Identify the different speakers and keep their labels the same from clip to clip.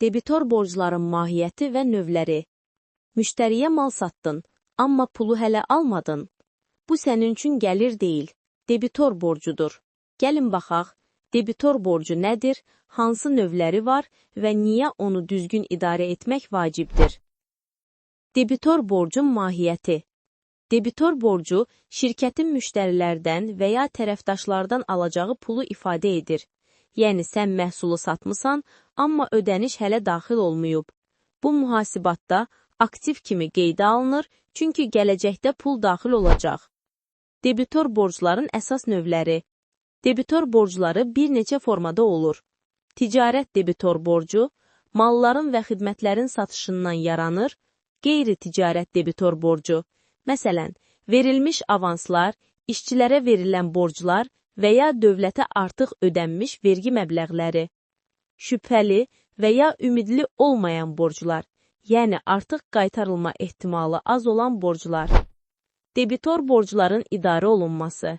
Speaker 1: Debitor borcların mahiyyəti və növləri. Müştəriyə mal satdın, amma pulu hələ almadın. Bu sənin üçün gəlir deyil, debitor borcudur. Gəlin baxaq, debitor borcu nədir, hansı növləri var və niyə onu düzgün idarə etmək vacibdir? Debitor borcun mahiyyəti. Debitor borcu, şirkətin müştərilərdən və ya tərəfdaşlardan alacağı pulu ifadə edir. Yəni, sən məhsulu satmısan, amma ödəniş hələ daxil olmayıb. Bu mühasibatda aktiv kimi qeydə alınır, çünki gələcəkdə pul daxil olacaq. Debitor borcların əsas növləri. Debitor borcları bir neçə formada olur. Ticarət debitor borcu, malların və xidmətlərin satışından yaranır. Qeyri-ticarət debitor borcu, məsələn, verilmiş avanslar, işçilərə verilən borclar və ya dövlətə artıq ödənmiş vergi məbləğləri. Şübhəli və ya ümidli olmayan borclar, yəni artıq qaytarılma ehtimalı az olan borclar. Debitor borcların idarə olunması.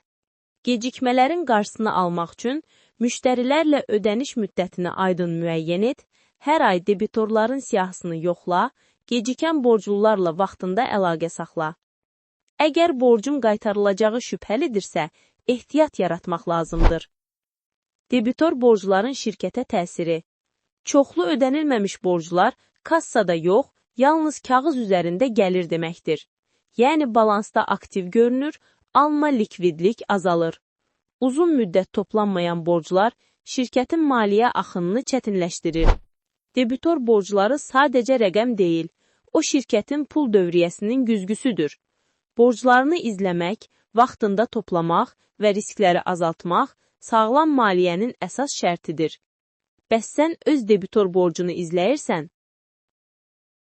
Speaker 1: Gecikmələrin qarşısını almaq üçün müştərilərlə ödəniş müddətini aydın müəyyən et, hər ay debitorların siyahısını yoxla, gecikən borclularla vaxtında əlaqə saxla. Əgər borcun qaytarılacağı şübhəlidirsə, ehtiyat yaratmaq lazımdır. Debitor borcların şirkətə təsiri. Çoxlu ödənilməmiş borclar kassada yox, yalnız kağız üzərində gəlir deməkdir. Yəni, balansda aktiv görünür, alma likvidlik azalır. Uzun müddət toplanmayan borclar şirkətin maliyyə axınını çətinləşdirir. Debitor borcları sadəcə rəqəm deyil, o şirkətin pul dövriyyəsinin güzgüsüdür. Borclarını izləmək, vaxtında toplamaq və riskləri azaltmaq sağlam maliyyənin əsas şərtidir. Bəs sən öz debitor borcunu izləyirsən?